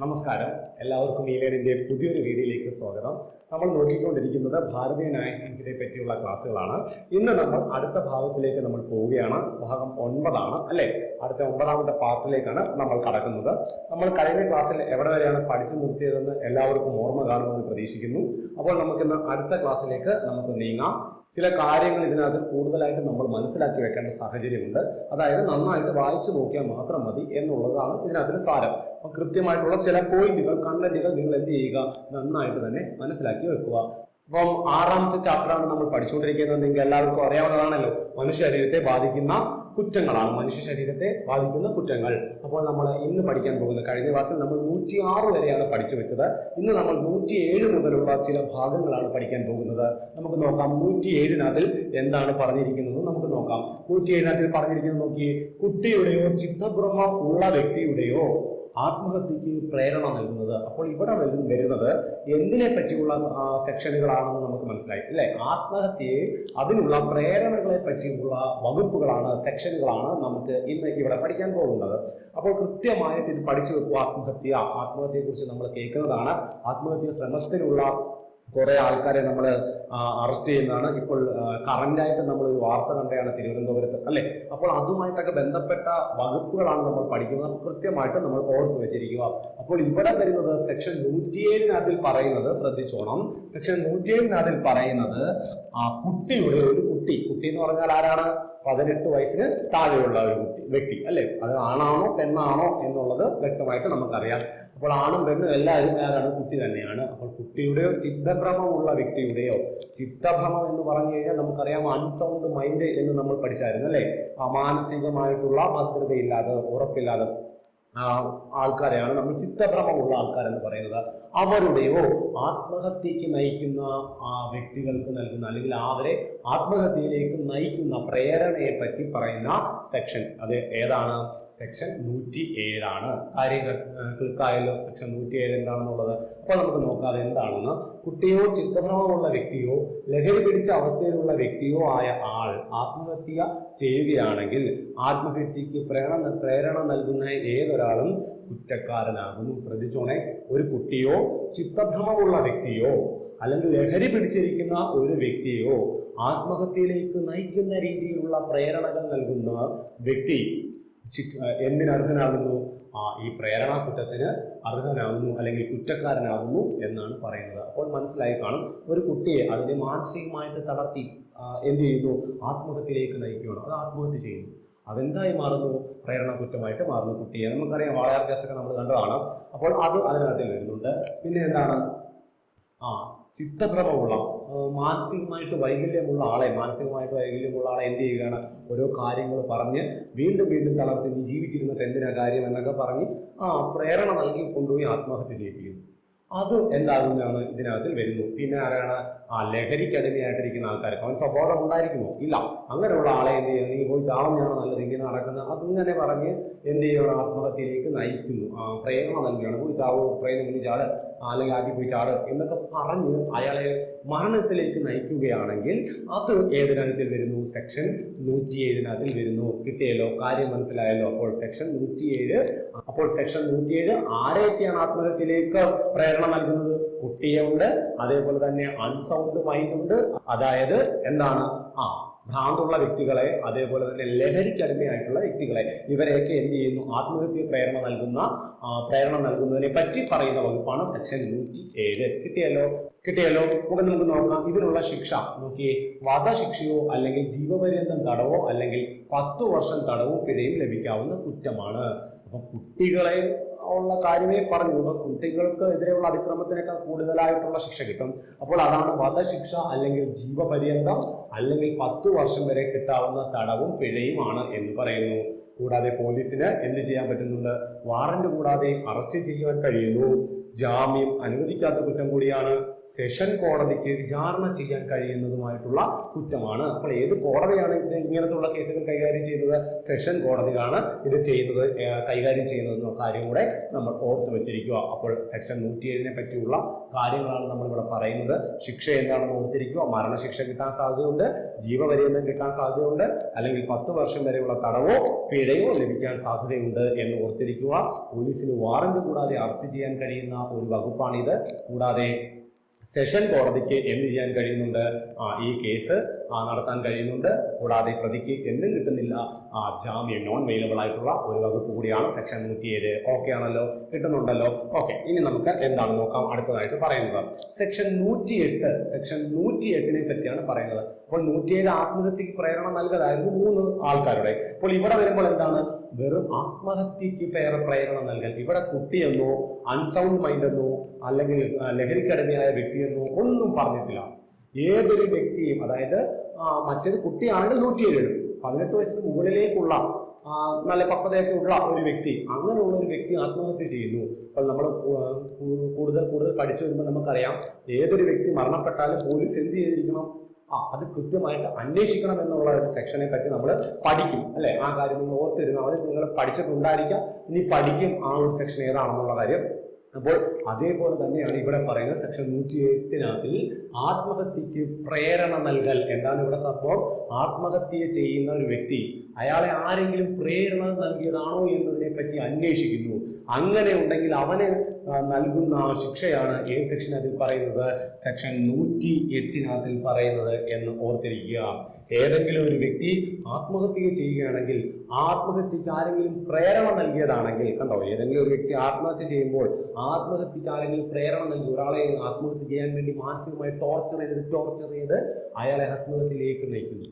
നമസ്കാരം, എല്ലാവർക്കും ഈലേറിന്റെ പുതിയൊരു വീഡിയോയിലേക്ക് സ്വാഗതം. നമ്മൾ നോക്കിക്കൊണ്ടിരിക്കുന്നത് ഭാരതീയ ന്യായ സംഹിതയെ പറ്റിയുള്ള ക്ലാസ്സുകളാണ്. ഇന്ന് നമ്മൾ അടുത്ത ഭാഗത്തിലേക്ക് നമ്മൾ പോവുകയാണ്. ഭാഗം 9 അല്ലേ? അടുത്ത 9ാമത്തെ പാർട്ടിലേക്കാണ് നമ്മൾ കടക്കുന്നത്. നമ്മൾ കഴിഞ്ഞ ക്ലാസ്സിൽ എവിടെ വരെയാണ് പഠിച്ചു നിർത്തിയതെന്ന് എല്ലാവർക്കും ഓർമ്മ കാണുമെന്ന് പ്രതീക്ഷിക്കുന്നു. അപ്പോൾ നമുക്കിന്ന് അടുത്ത ക്ലാസ്സിലേക്ക് നമുക്ക് നീങ്ങാം. ചില കാര്യങ്ങൾ ഇതിനകത്ത് കൂടുതലായിട്ട് നമ്മൾ മനസ്സിലാക്കി വെക്കേണ്ട സാഹചര്യമുണ്ട്. അതായത് നന്നായിട്ട് വായിച്ചു നോക്കിയാൽ മാത്രം മതി എന്നുള്ളതാണ് ഇതിനകത്തിന് സാരം. അപ്പം കൃത്യമായിട്ടുള്ള ചില പോയിന്റുകൾ, കണ്ടന്റുകൾ നിങ്ങൾ എന്ത് ചെയ്യുക, നന്നായിട്ട് തന്നെ മനസ്സിലാക്കി വെക്കുക. അപ്പം 6ാമത്തെ ചാപ്റ്ററാണ് നമ്മൾ പഠിച്ചുകൊണ്ടിരിക്കുന്നത്. നിങ്ങൾക്ക് എല്ലാവർക്കും അറിയാവുന്നതാണല്ലോ, മനുഷ്യ ശരീരത്തെ ബാധിക്കുന്ന കുറ്റങ്ങളാണ്. മനുഷ്യ ശരീരത്തെ ബാധിക്കുന്ന കുറ്റങ്ങൾ. അപ്പോൾ നമ്മൾ ഇന്ന് പഠിക്കാൻ പോകുന്നത്, കഴിഞ്ഞ ക്ലാസ്സിൽ നമ്മൾ 106 വരെയാണ് പഠിച്ചു വെച്ചത്. ഇന്ന് നമ്മൾ 107 മുതലുള്ള ചില ഭാഗങ്ങളാണ് പഠിക്കാൻ പോകുന്നത്. നമുക്ക് നോക്കാം 107-നകത്തിൽ എന്താണ് പറഞ്ഞിരിക്കുന്നത് നമുക്ക് നോക്കാം. 107-നകത്തിൽ പറഞ്ഞിരിക്കുന്നത് നോക്കി, കുട്ടിയുടെയോ ചിത്തഭ്രമം ഉള്ള വ്യക്തിയുടെയോ ആത്മഹത്യക്ക് പ്രേരണ നൽകുന്നത്. അപ്പോൾ ഇവിടെ വരുന്നത് എന്തിനെ പറ്റിയുള്ള സെക്ഷനുകളാണെന്ന് നമുക്ക് മനസ്സിലായി അല്ലെ? ആത്മഹത്യയെ, അതിനുള്ള പ്രേരണകളെ പറ്റിയുള്ള വകുപ്പുകളാണ്, സെക്ഷനുകളാണ് നമുക്ക് ഇന്ന് ഇവിടെ പഠിക്കാൻ പോകുന്നത്. അപ്പോൾ കൃത്യമായിട്ട് ഇത് പഠിച്ചു വെക്കുക. ആത്മഹത്യയെ കുറിച്ച് നമ്മൾ കേൾക്കുന്നതാണ്. ആത്മഹത്യ ശ്രമത്തിലുള്ള കുറെ ആൾക്കാരെ നമ്മൾ അറസ്റ്റ് ചെയ്യുന്നതാണ്. ഇപ്പോൾ കറന്റായിട്ട് നമ്മൾ ഒരു വാർത്ത കണ്ടതാണ് തിരുവനന്തപുരത്ത് അല്ലെ? അപ്പോൾ അതുമായിട്ടൊക്കെ ബന്ധപ്പെട്ട വകുപ്പുകളാണ് നമ്മൾ പഠിക്കുന്നത്. അപ്പോൾ കൃത്യമായിട്ട് നമ്മൾ ഓർത്തു വെച്ചിരിക്കുക. അപ്പോൾ ഇവിടെ വരുന്നത് സെക്ഷൻ 107-നകത്തിൽ പറയുന്നത്, ശ്രദ്ധിച്ചോണം. സെക്ഷൻ 107-നകത്തിൽ പറയുന്നത് കുട്ടിയുടെ ഒരു കുട്ടി എന്ന് പറഞ്ഞാൽ ആരാണ്? 18 വയസ്സിന് താഴെയുള്ള ഒരു വ്യക്തി അല്ലെ? അത് ആണാണോ പെണ്ണാണോ എന്നുള്ളത് വ്യക്തമായിട്ട് നമുക്കറിയാം. അപ്പോൾ ആണും പെണ്ണും എല്ലാവരും ആരാണ്? കുട്ടി തന്നെയാണ്. അപ്പോൾ കുട്ടിയുടെയോ ചിത്തഭ്രമമുള്ള വ്യക്തിയുടെയോ, ചിത്തഭ്രമം എന്ന് പറഞ്ഞു കഴിഞ്ഞാൽ നമുക്കറിയാം അൺസൗണ്ട് മൈൻഡ് എന്ന് നമ്മൾ പഠിച്ചായിരുന്നു അല്ലെ? മാനസികമായിട്ടുള്ള ഭദ്രതയില്ലാതെ, ഉറപ്പില്ലാതെ ആൾക്കാരെയാണ് നമ്മൾ ചിത്തഭ്രമമുള്ള ആൾക്കാരെന്ന് പറയുന്നത്. അവരുടെയോ ആത്മഹത്യക്ക് നയിക്കുന്ന വ്യക്തികൾക്ക് നൽകുന്ന, അല്ലെങ്കിൽ അവരെ ആത്മഹത്യയിലേക്ക് നയിക്കുന്ന പ്രേരണയെ പറ്റി പറയുന്ന സെക്ഷൻ, അത് ഏതാണ്? സെക്ഷൻ 107 കാര്യങ്ങൾ ക്ലിക്കായല്ലോ. സെക്ഷൻ 107 എന്താണെന്നുള്ളത്. അപ്പോൾ നമുക്ക് നോക്കാം അത് എന്താണെന്ന്. കുട്ടിയോ ചിത്തഭ്രമമുള്ള വ്യക്തിയോ ലഹരി പിടിച്ച അവസ്ഥയിലുള്ള വ്യക്തിയോ ആയ ആൾ ആത്മഹത്യ ചെയ്യുകയാണെങ്കിൽ ആത്മഹത്യക്ക് പ്രേരണ നൽകുന്ന ഏതൊരാളും കുറ്റക്കാരനാകുന്നു. ശ്രദ്ധിച്ചോണേ, ഒരു കുട്ടിയോ ചിത്തഭ്രമമുള്ള വ്യക്തിയോ അല്ലെങ്കിൽ ലഹരി പിടിച്ചിരിക്കുന്ന ഒരു വ്യക്തിയോ ആത്മഹത്യയിലേക്ക് നയിക്കുന്ന രീതിയിലുള്ള പ്രേരണകൾ നൽകുന്ന വ്യക്തി എന്തിനർഹനാകുന്നു? ഈ പ്രേരണാ കുറ്റത്തിന് അർഹനാകുന്നു, അല്ലെങ്കിൽ കുറ്റക്കാരനാകുന്നു എന്നാണ് പറയുന്നത്. അപ്പോൾ മനസ്സിലായി കാണും, ഒരു കുട്ടിയെ അതിനെ മാനസികമായിട്ട് തളർത്തി എന്ത് ചെയ്യുന്നു? ആത്മഹത്യയിലേക്ക് നയിക്കുകയാണ്. അത് ആത്മഹത്യ ചെയ്യുന്നു. അതെന്തായി മാറുന്നു? പ്രേരണാ കുറ്റമായിട്ട് മാറുന്നു. കുട്ടിയെ നമുക്കറിയാം, വാളയാർ കേസൊക്കെ നമ്മൾ കണ്ടതാണ്. അപ്പോൾ അത് അതിനകത്തിൽ വരുന്നുണ്ട്. പിന്നെ എന്താണ്? ചിത്തഭ്രമമുള്ള, മാനസികമായിട്ട് വൈകല്യമുള്ള ആളെ എന്ത് ചെയ്യുകയാണ്? ഓരോ കാര്യങ്ങൾ പറഞ്ഞ് വീണ്ടും തളർത്തി, നീ ജീവിച്ചിരുന്നിട്ട് എന്തിനാ കാര്യം എന്നൊക്കെ പറഞ്ഞ് പ്രേരണ നൽകി കൊണ്ടുപോയി ആത്മഹത്യ ചെയ്യിപ്പിക്കുന്നു. അത് എന്താകുന്നതാണ് ഇതിനകത്തിൽ വരുന്നു. പിന്നെ ആരാണ്? ലഹരിക്ക് അടിമയായിട്ടിരിക്കുന്ന ആൾക്കാർക്ക് അവൻ സ്വബോധം ഉണ്ടായിരിക്കുമോ? ഇല്ല. അങ്ങനെയുള്ള ആളെ എന്ത് ചെയ്യുന്നു? നീ പോയി ചാവുന്നതാണോ നല്ലത്, ഇങ്ങനെ നടക്കുന്നത്, അതിങ്ങനെ പറഞ്ഞ് എന്ത് ചെയ്യണം? ആത്മഹത്യയിലേക്ക് നയിക്കുന്നു. പ്രേരണ നൽകുകയാണ്. പോയി ചാവ്, ട്രെയിനിൽ ചാട്, അല്ലെങ്കിൽ ആക്കി പോയി ചാട് എന്നൊക്കെ പറഞ്ഞ് അയാളെ മരണത്തിലേക്ക് നയിക്കുകയാണെങ്കിൽ അത് ഏതിനകത്തിൽ വരുന്നു? സെക്ഷൻ 107-നകത്തിൽ വരുന്നു. കിട്ടിയല്ലോ, കാര്യം മനസ്സിലായല്ലോ. അപ്പോൾ സെക്ഷൻ 107 ആരെയൊക്കെയാണ് ആത്മഹത്യയിലേക്ക് പ്രേരണ നൽകുന്നത്? കുട്ടിയുണ്ട്, അതേപോലെ തന്നെ അൺസൗണ്ട് മൈൻഡ് ഉണ്ട്, അതായത് എന്താണ്? ഭ്രാന്തുള്ള വ്യക്തികളെ, അതേപോലെ തന്നെ ലഹരിക്കടിമയായിട്ടുള്ള വ്യക്തികളെ, ഇവരെയൊക്കെ എന്ത് ചെയ്യുന്നു? ആത്മഹത്യ പ്രേരണ നൽകുന്നതിനെ പറ്റി പറയുന്ന വകുപ്പാണ് സെക്ഷൻ 107. കിട്ടിയല്ലോ. നമുക്ക് നോക്കാം ഇതിനുള്ള ശിക്ഷ. നോക്കിയേ, വധശിക്ഷയോ അല്ലെങ്കിൽ ജീവപര്യന്തം തടവോ അല്ലെങ്കിൽ 10 വർഷം തടവും പിഴയും ലഭിക്കാവുന്ന കുറ്റമാണ്. അപ്പൊ കുട്ടികളെ ഉള്ള കാര്യമേ പറഞ്ഞു. കുട്ടികൾക്ക് എതിരെയുള്ള അതിക്രമത്തിനേക്കാൾ കൂടുതലായിട്ടുള്ള ശിക്ഷ കിട്ടും. അപ്പോൾ അതാണ് വധശിക്ഷ, അല്ലെങ്കിൽ ജീവപര്യന്തം, അല്ലെങ്കിൽ 10 വർഷം വരെ കിട്ടാവുന്ന തടവും പിഴയുമാണ് എന്ന് പറയുന്നു. കൂടാതെ പോലീസിന് എന്ത് ചെയ്യാൻ പറ്റുന്നുണ്ട്? വാറന്റ് കൂടാതെ അറസ്റ്റ് ചെയ്യുവാൻ കഴിയുന്നു. ജാമ്യം അനുവദിക്കാത്ത കുറ്റം കൂടിയാണ്. സെഷൻ കോടതിക്ക് വിചാരണ ചെയ്യാൻ കഴിയുന്നതുമായിട്ടുള്ള കുറ്റമാണ്. അപ്പോൾ ഏത് കോടതിയാണ് ഇത് ഇങ്ങനത്തുള്ള കേസുകൾ കൈകാര്യം ചെയ്യുന്നത്? സെഷൻ കോടതിയാണ് ഇത് കൈകാര്യം ചെയ്യുന്നതെന്ന കാര്യം കൂടെ നമ്മൾ ഓർത്ത് വെച്ചിരിക്കുക. അപ്പോൾ സെക്ഷൻ 107-നെ പറ്റിയുള്ള കാര്യങ്ങളാണ് നമ്മളിവിടെ പറയുന്നത്. ശിക്ഷ എന്താണെന്ന് ഓർത്തിരിക്കുക. മരണശിക്ഷ കിട്ടാൻ സാധ്യതയുണ്ട്, ജീവപര്യന്തം കിട്ടാൻ സാധ്യതയുണ്ട്, അല്ലെങ്കിൽ 10 വർഷം വരെയുള്ള തടവോ പിഴയോ ലഭിക്കാൻ സാധ്യതയുണ്ട് എന്ന് ഓർത്തിരിക്കുക. പോലീസിന് വാറന്റ് കൂടാതെ അറസ്റ്റ് ചെയ്യാൻ കഴിയുന്ന ഒരു വകുപ്പാണിത്. കൂടാതെ സെഷൻ കോടതിക്ക് എന്ത് ചെയ്യാൻ കഴിയുന്നുണ്ട്? ഈ കേസ് നടത്താൻ കഴിയുന്നുണ്ട്. കൂടാതെ പ്രതിക്ക് എന്തും കിട്ടുന്നില്ല, ജാമ്യം നോൺ വെയിലബിൾ ആയിട്ടുള്ള ഒരു വകുപ്പ് കൂടിയാണ് സെക്ഷൻ 107. ഓക്കെ ആണല്ലോ, കിട്ടുന്നുണ്ടല്ലോ. ഓക്കെ, ഇനി നമുക്ക് എന്താണ് നോക്കാം അടുത്തതായിട്ട് പറയുന്നത്. സെക്ഷൻ 108 പറ്റിയാണ് പറയുന്നത്. അപ്പോൾ 107 ആത്മഹത്യക്ക് പ്രേരണ നൽകലായിരുന്നു 3 ആൾക്കാരുടെ. അപ്പോൾ ഇവിടെ വരുമ്പോൾ എന്താണ്? വെറും ആത്മഹത്യക്ക് പ്രേരണ നൽകൽ. ഇവിടെ കുട്ടിയെന്നോ അൺസൗണ്ട് മൈൻഡ് എന്നോ അല്ലെങ്കിൽ ലഹരിക്കടിമയായ വ്യക്തിയെന്നോ ഒന്നും പറഞ്ഞിട്ടില്ല. ഏതൊരു വ്യക്തിയും, അതായത് മറ്റേത് കുട്ടിയാണെങ്കിൽ 107, 18 വയസ്സിന് മുകളിലേക്കുള്ള നല്ല പക്വതയൊക്കെ ഉള്ള ഒരു വ്യക്തി, അങ്ങനെയുള്ള ഒരു വ്യക്തി ആത്മഹത്യ ചെയ്യുന്നു. അപ്പോൾ നമ്മൾ കൂടുതൽ പഠിച്ചു വരുമ്പോൾ നമുക്കറിയാം, ഏതൊരു വ്യക്തി മരണപ്പെട്ടാലും പോലീസ് എന്ത് ചെയ്തിരിക്കണം? അത് കൃത്യമായിട്ട് അന്വേഷിക്കണം എന്നുള്ള ഒരു സെക്ഷനെ പറ്റി നമ്മൾ പഠിക്കും, അല്ലെ? ആ കാര്യം നിങ്ങൾ ഓർത്തിരുന്നു. അത് നിങ്ങൾ പഠിച്ചിട്ടുണ്ടായിരിക്കാം, ഇനി പഠിക്കും ആ ഒരു സെക്ഷൻ ഏതാണെന്നുള്ള കാര്യം. അപ്പോൾ അതേപോലെ തന്നെയാണ് ഇവിടെ പറയുന്നത്. സെക്ഷൻ 108 ആത്മഹത്യക്ക് പ്രേരണ നൽകൽ. എന്താണ് ഇവിടെ സംഭവം? ആത്മഹത്യ ചെയ്യുന്ന ഒരു വ്യക്തി അയാളെ ആരെങ്കിലും പ്രേരണ നൽകിയതാണോ എന്നതിനെ പറ്റി അന്വേഷിക്കുന്നു. അങ്ങനെ ഉണ്ടെങ്കിൽ അവന് നൽകുന്ന ശിക്ഷയാണ് ഏത് സെക്ഷൻ അതിൽ പറയുന്നത്? സെക്ഷൻ 108 പറയുന്നത് എന്ന് ഓർത്തിരിക്കുക. ഏതെങ്കിലും ഒരു വ്യക്തി ആത്മഹത്യ ചെയ്യുകയാണെങ്കിൽ ആത്മഹത്യക്ക് ആരെങ്കിലും പ്രേരണ നൽകിയതാണെങ്കിൽ, കണ്ടോ, ഏതെങ്കിലും ഒരു വ്യക്തി ആത്മഹത്യ ചെയ്യുമ്പോൾ ആത്മഹത്യക്ക് ആരെങ്കിലും പ്രേരണ നൽകി, ഒരാളെ ആത്മഹത്യ ചെയ്യാൻ വേണ്ടി മാനസികമായി ടോർച്ചർ ചെയ്ത് അയാളെ ആത്മഹത്യയിലേക്ക് നയിക്കുന്നു.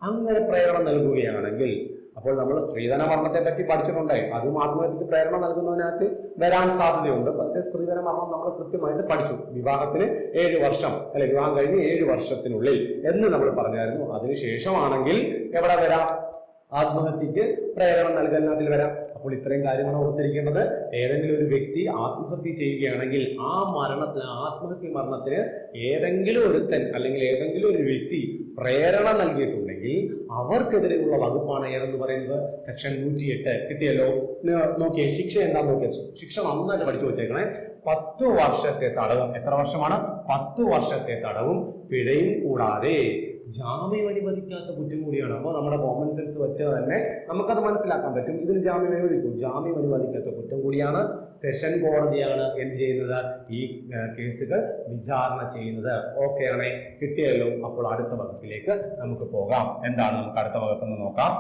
അങ്ങനെ പ്രേരണ നൽകുകയാണെങ്കിൽ, അപ്പോൾ നമ്മൾ സ്ത്രീധന മരണത്തെ പറ്റി പഠിച്ചിട്ടുണ്ട്. അതും ആത്മഹത്യക്ക് പ്രേരണ നൽകുന്നതിനകത്ത് വരാൻ സാധ്യതയുണ്ട്. പക്ഷേ സ്ത്രീധന മരണം നമ്മൾ കൃത്യമായിട്ട് പഠിച്ചു. വിവാഹത്തിന് 7 വർഷം, അല്ലെ, വിവാഹം കഴിഞ്ഞ് 7 വർഷത്തിനുള്ളിൽ എന്ന് നമ്മൾ പറഞ്ഞായിരുന്നു. അതിനുശേഷമാണെങ്കിൽ എവിടെ വരാം? ആത്മഹത്യക്ക് പ്രേരണ നൽകുന്നതിൽ വരാം. അപ്പോൾ ഇത്രയും കാര്യമാണ് ഓർത്തിരിക്കേണ്ടത്. ഏതെങ്കിലും ഒരു വ്യക്തി ആത്മഹത്യ ചെയ്യുകയാണെങ്കിൽ ആ ആത്മഹത്യ മരണത്തിന് ഏതെങ്കിലും ഒരുത്തൻ അല്ലെങ്കിൽ ഏതെങ്കിലും ഒരു വ്യക്തി പ്രേരണ നൽകിയിട്ടുണ്ടെങ്കിൽ അവർക്കെതിരെയുള്ള വകുപ്പാണ് ഏതെന്ന് പറയുന്നത്? സെക്ഷൻ 108. കിട്ടിയല്ലോ? നോക്കിയേ, ശിക്ഷ എന്താന്ന് നോക്കിയ ശിക്ഷ നന്നായിട്ട് പഠിച്ചു വെച്ചേക്കണേ. 10 വർഷത്തെ തടവും. എത്ര വർഷമാണ്? 10 വർഷത്തെ തടവും പിഴയും കൂടാതെ ജാമ്യം അനുവദിക്കാത്ത കുറ്റം കൂടിയാണ്. അപ്പോൾ നമ്മുടെ കോമൺ സെൻസ് വെച്ച് തന്നെ നമുക്കത് മനസ്സിലാക്കാൻ പറ്റും. ഇതിന് ജാമ്യം അനുവദിക്കും. ജാമ്യം അനുവദിക്കാത്ത കുറ്റം കൂടിയാണ്. സെഷൻ കോടതിയാണ് എന്ത് ചെയ്യുന്നത്? ഈ കേസുകൾ വിചാരണ ചെയ്യുന്നത്. ഓക്കെ ആണേ, കിട്ടിയല്ലോ? അപ്പോൾ അടുത്ത വകുപ്പിലേക്ക് നമുക്ക് പോകാം. എന്താണ് നമുക്ക് അടുത്ത വകുപ്പെന്ന് നോക്കാം.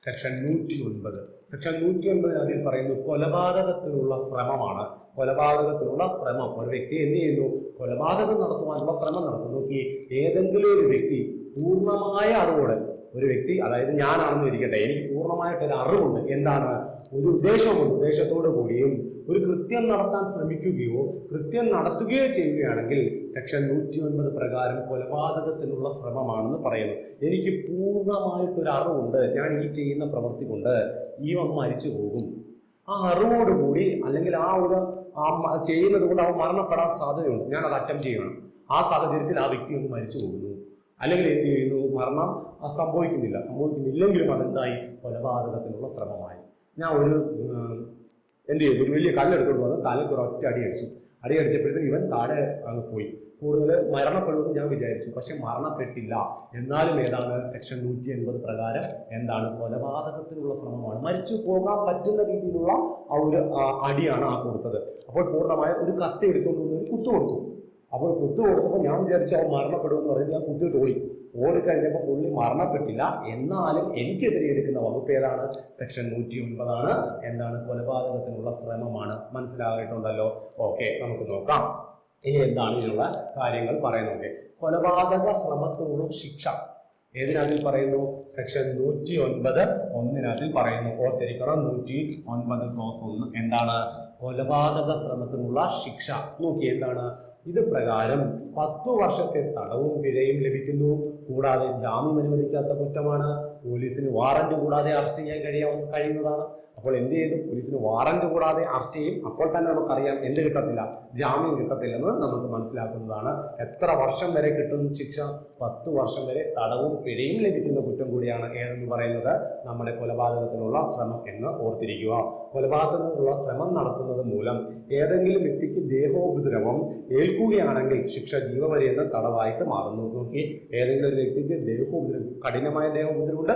സെക്ഷൻ 109. സെക്ഷൻ 109 അതിൽ പറയുന്നു കൊലപാതകത്തിനുള്ള ശ്രമമാണ്. കൊലപാതകത്തിനുള്ള ശ്രമം. ഒരു വ്യക്തി എന്ത് ചെയ്യുന്നു? കൊലപാതകം നടത്തുവാനുള്ള ശ്രമം നടത്തുന്നു. നോക്കി, ഏതെങ്കിലും ഒരു വ്യക്തി പൂർണ്ണമായ അറിവോടെ, ഒരു വ്യക്തി, അതായത് ഞാനാണെന്ന് ഇരിക്കട്ടെ, എനിക്ക് പൂർണ്ണമായിട്ടൊരു അറിവുണ്ട്, എന്താണ്? ഒരു ഉദ്ദേശത്തോടു കൂടിയും ഒരു കൃത്യം നടത്താൻ ശ്രമിക്കുകയോ കൃത്യം നടത്തുകയോ ചെയ്യുകയാണെങ്കിൽ സെക്ഷൻ 109 പ്രകാരം കൊലപാതകത്തിനുള്ള ശ്രമമാണെന്ന് പറയുന്നു. എനിക്ക് പൂർണ്ണമായിട്ടൊരു അറിവുണ്ട്, ഞാൻ ഈ ചെയ്യുന്ന പ്രവൃത്തി കൊണ്ട് ഇവൻ മരിച്ചു പോകും. ആ അറിവോടുകൂടി അല്ലെങ്കിൽ ആ ഒരു ചെയ്യുന്നത് കൊണ്ട് അവൻ മരണപ്പെടാൻ സാധ്യതയുണ്ട്, ഞാൻ അത് അറ്റംപ്റ്റ് ചെയ്യണം. ആ സാഹചര്യത്തിൽ ആ വ്യക്തി ഒന്ന് മരിച്ചു പോകുന്നു, അല്ലെങ്കിൽ എന്ത് ചെയ്യുന്നു? മരണം സംഭവിക്കുന്നില്ലെങ്കിലും അതെന്തായി? കൊലപാതകത്തിനുള്ള ശ്രമമായി. ഞാൻ എന്ത് ചെയ്തു? ഒരു വലിയ കല്ലെടുത്തോണ്ട് വന്ന് തലയ്ക്ക് ഒരൊറ്റ അടിയടിച്ചപ്പോഴത്തേക്ക് ഇവൻ താഴെ അങ്ങ് പോയി. കൂടുതൽ മരണപ്പെടുമെന്ന് ഞാൻ വിചാരിച്ചു, പക്ഷെ മരണപ്പെട്ടില്ല. എന്നാലും ഏതാണ്? സെക്ഷൻ 180 പ്രകാരം എന്താണ്? കൊലപാതകത്തിനുള്ള ശ്രമമാണ്. മരിച്ചു പോകാൻ പറ്റുന്ന രീതിയിലുള്ള ആ ഒരു അടിയാണ് ആ കൊടുത്തത്. അപ്പോൾ പൂർണ്ണമായ ഒരു കത്തി എടുത്തുകൊണ്ട് ഒരു കുത്തു കൊടുത്തു. അപ്പോൾ കുത്തു കൊടുത്തപ്പോൾ ഞാൻ വിചാരിച്ചു അവൻ മരണപ്പെടുമെന്ന് പറഞ്ഞ് ഞാൻ കുത്തിയിട്ട് ഓടിക്കഴിഞ്ഞപ്പോൾ പുള്ളി മരണപ്പെട്ടില്ല. എന്നാലും എനിക്കെതിരെ എടുക്കുന്ന വകുപ്പ് ഏതാണ്? സെക്ഷൻ 109 എന്താണ്? കൊലപാതകത്തിനുള്ള ശ്രമമാണ്. മനസ്സിലായിട്ടുണ്ടല്ലോ? ഓക്കെ, നമുക്ക് നോക്കാം ഇനി എന്താണ് ഇതിനുള്ള കാര്യങ്ങൾ പറയുന്നത്. കൊലപാതക ശ്രമത്തിനുള്ള ശിക്ഷ ഏതിനകത്തിൽ പറയുന്നു? സെക്ഷൻ 109 പറയുന്നു. ഓർത്തിരിക്കണം, 109 ക്ലോസ് 1 എന്താണ്? കൊലപാതക ശ്രമത്തിനുള്ള ശിക്ഷ. നോക്കി, എന്താണ് ഇത്? പ്രകാരം 10 വർഷത്തെ തടവും പിഴയും ലഭിക്കുന്നു. കൂടാതെ ജാമ്യം അനുവദിക്കാത്ത കുറ്റമാണ്. പോലീസിന് വാറന്റ് കൂടാതെ അറസ്റ്റ് ചെയ്യാൻ കഴിയുന്നതാണ്. അപ്പോൾ എന്ത് ചെയ്തു? പോലീസിന് വാറന്റ് കൂടാതെ അറസ്റ്റ് ചെയ്യും. അപ്പോൾ തന്നെ നമുക്കറിയാം എന്ത് കിട്ടത്തില്ല, ജാമ്യം കിട്ടത്തില്ലെന്ന് നമുക്ക് മനസ്സിലാക്കുന്നതാണ്. എത്ര വർഷം വരെ കിട്ടും ശിക്ഷ? 10 വർഷം വരെ തടവും പിഴയും ലഭിക്കുന്ന കുറ്റം കൂടിയാണ് ഏതെന്ന് പറയുന്നത് നമ്മുടെ കൊലപാതകത്തിനുള്ള ശ്രമം എന്ന് ഓർത്തിരിക്കുക. കൊലപാതകത്തിനുള്ള ശ്രമം നടത്തുന്നത് മൂലം ഏതെങ്കിലും വ്യക്തിക്ക് ദേഹോപദ്രവം ഏൽക്കുകയാണെങ്കിൽ ശിക്ഷ ജീവപര്യന്തം തടവായിട്ട് മാറുന്നു. നോക്കി, ഏതെങ്കിലും ഒരു വ്യക്തിക്ക് ദേഹോപദ്രവം, കഠിനമായ ദേഹോപദ്രവമുണ്ട്,